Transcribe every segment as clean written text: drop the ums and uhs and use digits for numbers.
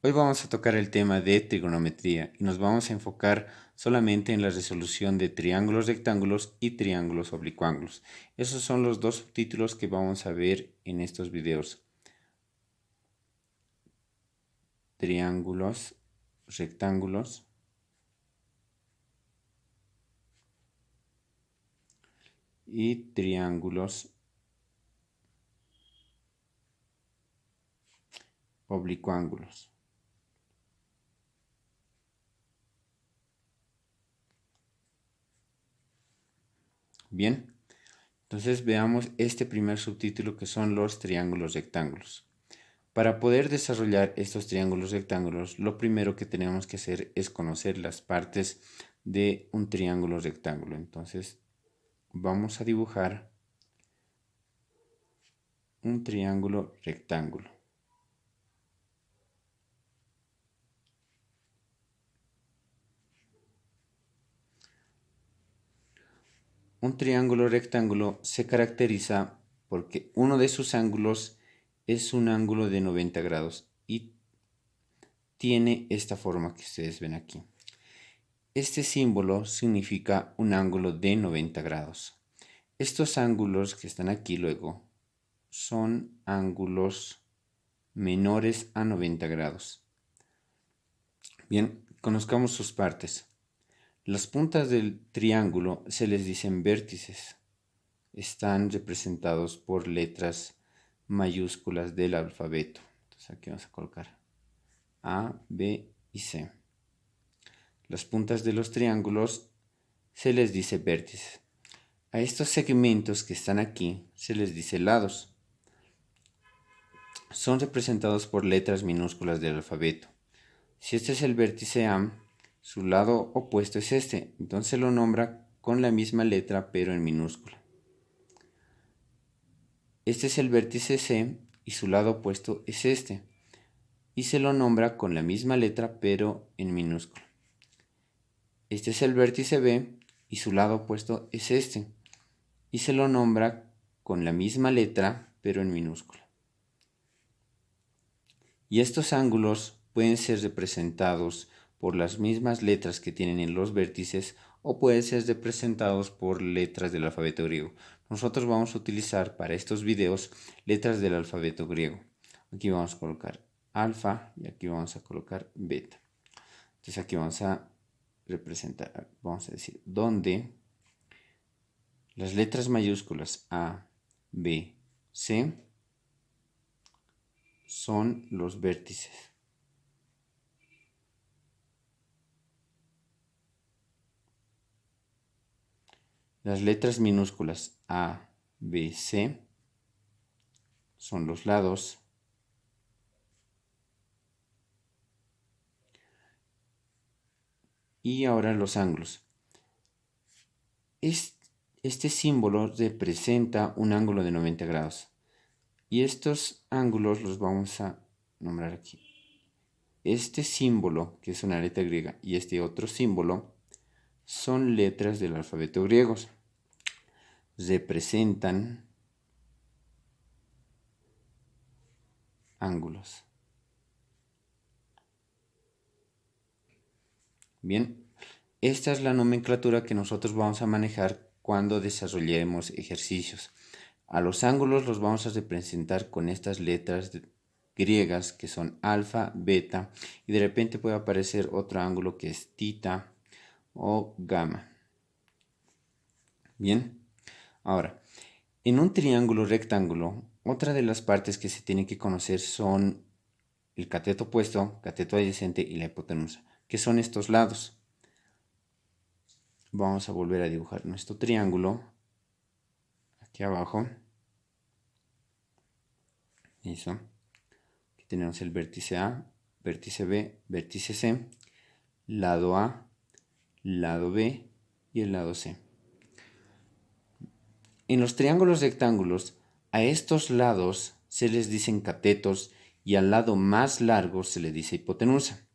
Hoy vamos a tocar el tema de trigonometría y nos vamos a enfocar solamente en la resolución de triángulos rectángulos y triángulos oblicuángulos. Esos son los dos subtítulos que vamos a ver en estos videos. Triángulos rectángulos y triángulos oblicuángulos. Bien, entonces veamos este primer subtítulo que son los triángulos rectángulos. Para poder desarrollar estos triángulos rectángulos, lo primero que tenemos que hacer es conocer las partes de un triángulo rectángulo. Entonces, vamos a dibujar un triángulo rectángulo. Un triángulo rectángulo se caracteriza porque uno de sus ángulos es un ángulo de 90 grados y tiene esta forma que ustedes ven aquí. Este símbolo significa un ángulo de 90 grados. Estos ángulos que están aquí luego son ángulos menores a 90 grados. Bien, conozcamos sus partes. Las puntas del triángulo se les dicen vértices. Están representados por letras mayúsculas del alfabeto. Entonces aquí vamos a colocar A, B y C. Las puntas de los triángulos se les dice vértices. A estos segmentos que están aquí se les dice lados. Son representados por letras minúsculas del alfabeto. Si este es el vértice A, su lado opuesto es este, entonces lo nombra con la misma letra pero en minúscula. Este es el vértice C y su lado opuesto es este, y se lo nombra con la misma letra pero en minúscula. Este es el vértice B y su lado opuesto es este, y se lo nombra con la misma letra pero en minúscula. Y estos ángulos pueden ser representados por las mismas letras que tienen en los vértices o pueden ser representados por letras del alfabeto griego. Nosotros vamos a utilizar para estos videos letras del alfabeto griego. Aquí vamos a colocar alfa y aquí vamos a colocar beta. Entonces aquí vamos a representar, vamos a decir, donde las letras mayúsculas A, B, C son los vértices. Las letras minúsculas A, B, C son los lados. Y ahora los ángulos. Este símbolo representa un ángulo de 90 grados. Y estos ángulos los vamos a nombrar aquí. Este símbolo, que es una letra griega, y este otro símbolo, son letras del alfabeto griego. Representan ángulos. Bien, esta es la nomenclatura que nosotros vamos a manejar cuando desarrollemos ejercicios. A los ángulos los vamos a representar con estas letras griegas que son alfa, beta y de repente puede aparecer otro ángulo que es tita o gamma. Bien, ahora, en un triángulo rectángulo, otra de las partes que se tiene que conocer son el cateto opuesto, cateto adyacente y la hipotenusa, que son estos lados. Vamos a volver a dibujar nuestro triángulo aquí abajo. Eso. Aquí tenemos el vértice A, vértice B, vértice C, lado A, lado B y el lado C. En los triángulos rectángulos, a estos lados se les dicen catetos y al lado más largo se le dice hipotenusa.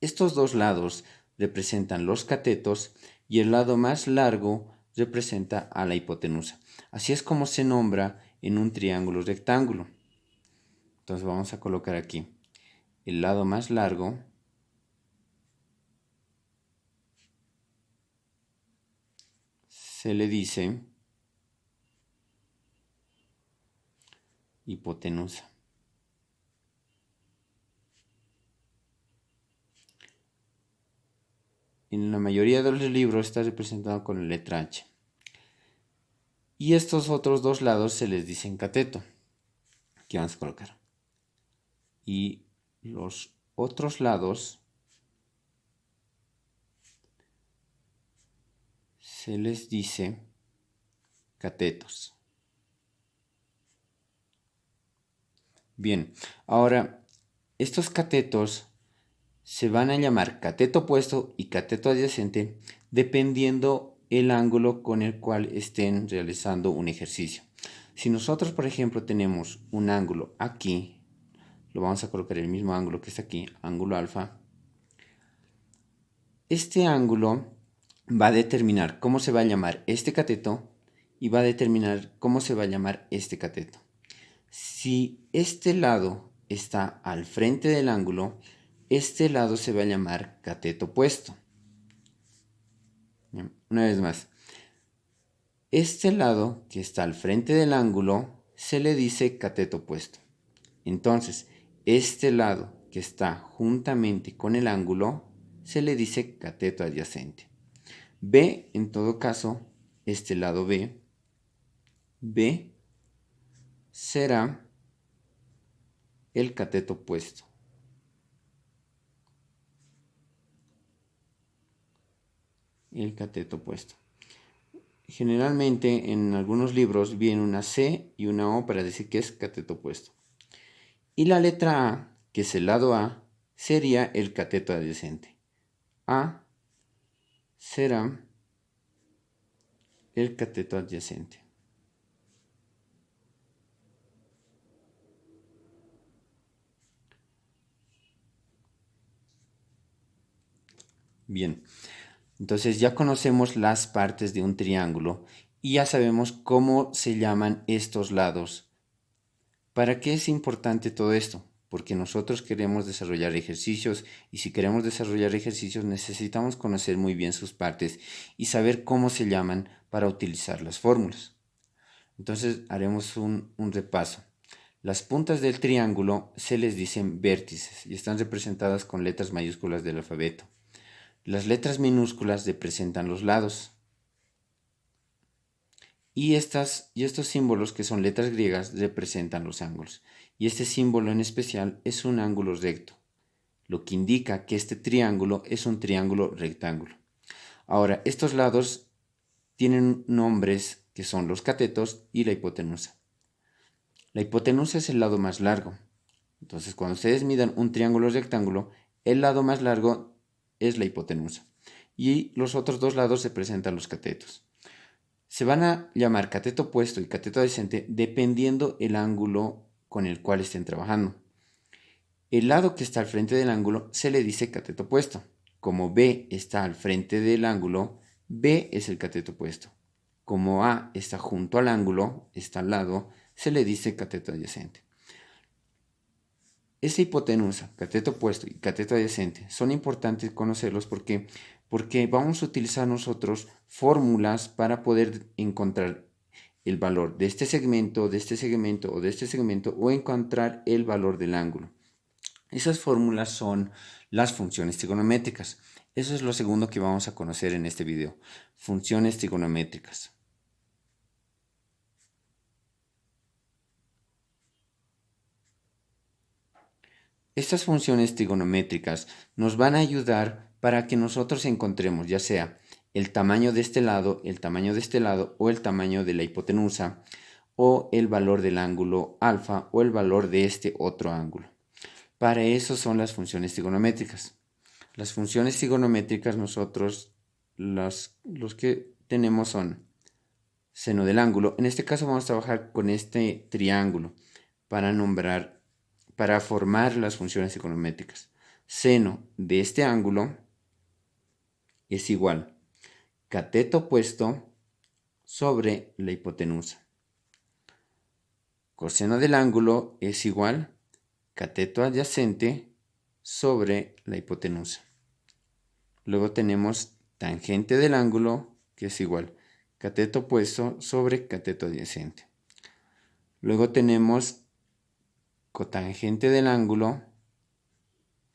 Estos dos lados representan los catetos y el lado más largo representa a la hipotenusa. Así es como se nombra en un triángulo rectángulo. Entonces vamos a colocar aquí. el lado más largo se le dice hipotenusa. En la mayoría de los libros está representado con la letra H. Y estos otros dos lados se les dicen cateto, que vamos a colocar. Y los otros lados se les dice catetos. Bien, ahora estos catetos se van a llamar cateto opuesto y cateto adyacente dependiendo el ángulo con el cual estén realizando un ejercicio. Si nosotros, por ejemplo, tenemos un ángulo aquí, lo vamos a colocar el mismo ángulo que está aquí, ángulo alfa. Este ángulo va a determinar cómo se va a llamar este cateto y va a determinar cómo se va a llamar este cateto. Si este lado está al frente del ángulo, este lado se va a llamar cateto opuesto. Una vez más, este lado que está al frente del ángulo se le dice cateto opuesto. Entonces, este lado que está juntamente con el ángulo se le dice cateto adyacente. B, en todo caso, este lado B será el cateto opuesto. El cateto opuesto. Generalmente en algunos libros viene una C y una O para decir que es cateto opuesto. Y la letra A, que es el lado A, sería el cateto adyacente. A será el cateto adyacente. Bien, entonces ya conocemos las partes de un triángulo y ya sabemos cómo se llaman estos lados. ¿Para qué es importante todo esto? Porque nosotros queremos desarrollar ejercicios y si queremos desarrollar ejercicios necesitamos conocer muy bien sus partes y saber cómo se llaman para utilizar las fórmulas. Entonces haremos un repaso. Las puntas del triángulo se les dicen vértices y están representadas con letras mayúsculas del alfabeto. Las letras minúsculas representan los lados. Y estos símbolos, que son letras griegas, representan los ángulos. Y este símbolo en especial es un ángulo recto, lo que indica que este triángulo es un triángulo rectángulo. Ahora, estos lados tienen nombres que son los catetos y la hipotenusa. La hipotenusa es el lado más largo. Entonces, cuando ustedes midan un triángulo rectángulo, el lado más largo es la hipotenusa. Y los otros dos lados representan los catetos. Se van a llamar cateto opuesto y cateto adyacente dependiendo el ángulo con el cual estén trabajando. El lado que está al frente del ángulo se le dice cateto opuesto. Como B está al frente del ángulo, B es el cateto opuesto. Como A está junto al ángulo, está al lado, se le dice cateto adyacente. Esa hipotenusa, cateto opuesto y cateto adyacente son importantes conocerlos porque vamos a utilizar nosotros fórmulas para poder encontrar el valor de este segmento, de este segmento o de este segmento o encontrar el valor del ángulo. Esas fórmulas son las funciones trigonométricas. Eso es lo segundo que vamos a conocer en este video. Funciones trigonométricas. Estas funciones trigonométricas nos van a ayudar para que nosotros encontremos ya sea el tamaño de este lado, el tamaño de este lado o el tamaño de la hipotenusa o el valor del ángulo alfa o el valor de este otro ángulo. Para eso son las funciones trigonométricas. Las funciones trigonométricas nosotros los que tenemos son seno del ángulo. En este caso vamos a trabajar con este triángulo para formar las funciones trigonométricas. Seno de este ángulo es igual cateto opuesto sobre la hipotenusa. Coseno del ángulo es igual cateto adyacente sobre la hipotenusa. Luego tenemos tangente del ángulo, que es igual cateto opuesto sobre cateto adyacente. Luego tenemos cotangente del ángulo,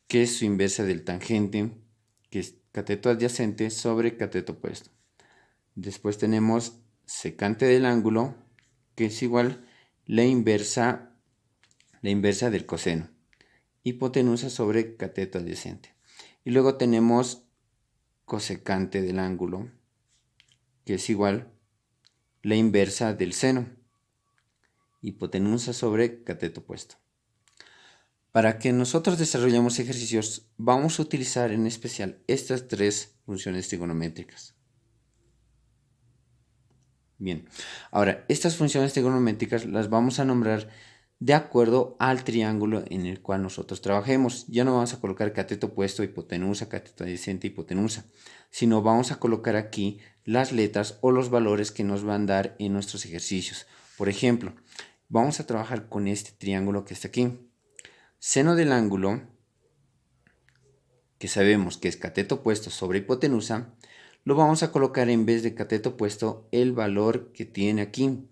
que es su inversa del tangente, que es cateto adyacente sobre cateto opuesto. Después tenemos secante del ángulo, que es igual la inversa del coseno. Hipotenusa sobre cateto adyacente. Y luego tenemos cosecante del ángulo, que es igual la inversa del seno. Hipotenusa sobre cateto opuesto. Para que nosotros desarrollemos ejercicios, vamos a utilizar en especial estas tres funciones trigonométricas. Bien, ahora estas funciones trigonométricas las vamos a nombrar de acuerdo al triángulo en el cual nosotros trabajemos. Ya no vamos a colocar cateto opuesto, hipotenusa, cateto adyacente, hipotenusa, sino vamos a colocar aquí las letras o los valores que nos van a dar en nuestros ejercicios. Por ejemplo, vamos a trabajar con este triángulo que está aquí. Seno del ángulo, que sabemos que es cateto opuesto sobre hipotenusa, lo vamos a colocar en vez de cateto opuesto el valor que tiene aquí.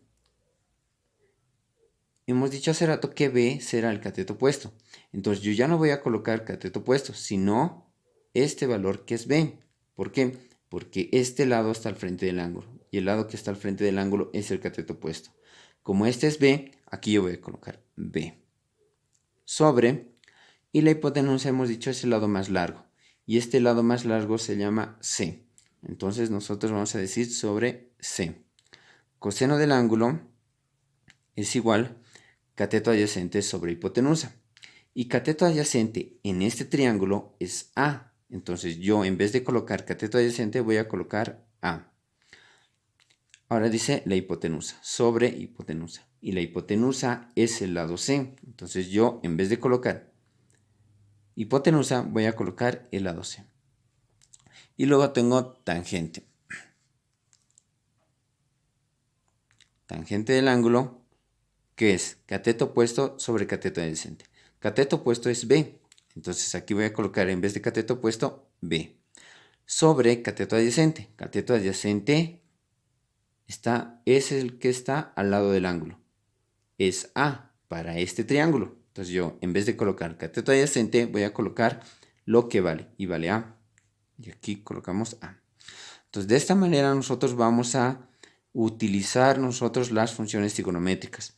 Hemos dicho hace rato que B será el cateto opuesto. Entonces yo ya no voy a colocar cateto opuesto, sino este valor que es B. ¿Por qué? Porque este lado está al frente del ángulo y el lado que está al frente del ángulo es el cateto opuesto. Como este es B, aquí yo voy a colocar B. Sobre, y la hipotenusa hemos dicho es el lado más largo. Y este lado más largo se llama C. Entonces nosotros vamos a decir sobre C. Coseno del ángulo es igual cateto adyacente sobre hipotenusa. Y cateto adyacente en este triángulo es A. Entonces yo en vez de colocar cateto adyacente voy a colocar A. Ahora dice la hipotenusa sobre hipotenusa. Y la hipotenusa es el lado C. Entonces yo en vez de colocar hipotenusa voy a colocar el lado C. Y luego tengo tangente. Tangente del ángulo, que es cateto opuesto sobre cateto adyacente. Cateto opuesto es B. Entonces aquí voy a colocar en vez de cateto opuesto B. Sobre cateto adyacente. Cateto adyacente es el que está al lado del ángulo. Es A para este triángulo. Entonces yo en vez de colocar cateto adyacente voy a colocar lo que vale. Y vale A. Y aquí colocamos A. Entonces de esta manera nosotros vamos a utilizar las funciones trigonométricas.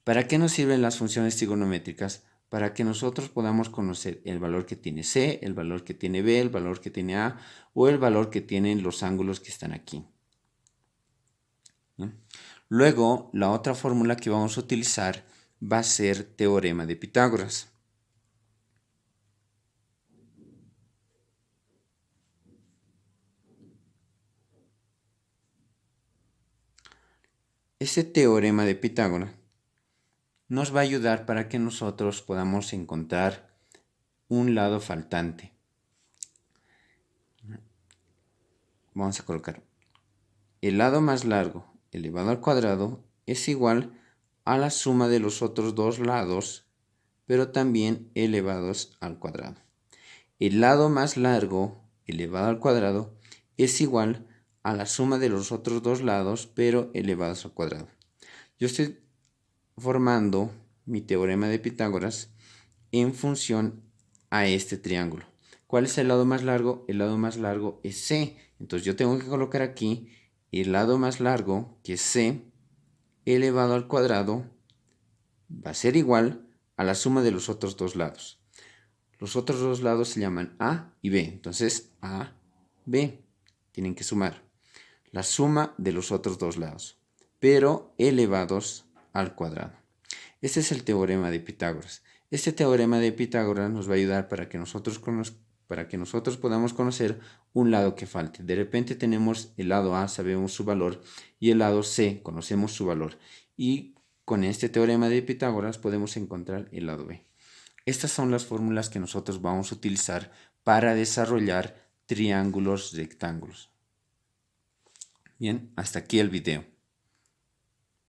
¿Para qué nos sirven las funciones trigonométricas? Para que nosotros podamos conocer el valor que tiene C, el valor que tiene B, el valor que tiene A o el valor que tienen los ángulos que están aquí. ¿No? Luego, la otra fórmula que vamos a utilizar va a ser teorema de Pitágoras. Este teorema de Pitágoras nos va a ayudar para que nosotros podamos encontrar un lado faltante. Vamos a colocar el lado más largo elevado al cuadrado es igual a la suma de los otros dos lados, pero también elevados al cuadrado. El lado más largo elevado al cuadrado es igual a la suma de los otros dos lados, pero elevados al cuadrado. Yo estoy formando mi teorema de Pitágoras en función a este triángulo. ¿Cuál es el lado más largo? El lado más largo es C. Entonces yo tengo que colocar aquí el lado más largo, que es C, elevado al cuadrado, va a ser igual a la suma de los otros dos lados. Los otros dos lados se llaman A y B. Entonces A, B. Tienen que sumar la suma de los otros dos lados, pero elevados al cuadrado. Este es el teorema de Pitágoras. Este teorema de Pitágoras nos va a ayudar para que nosotros podamos conocer un lado que falte. De repente tenemos el lado A, sabemos su valor, y el lado C, conocemos su valor. Y con este teorema de Pitágoras podemos encontrar el lado B. Estas son las fórmulas que nosotros vamos a utilizar para desarrollar triángulos rectángulos. Bien, hasta aquí el video.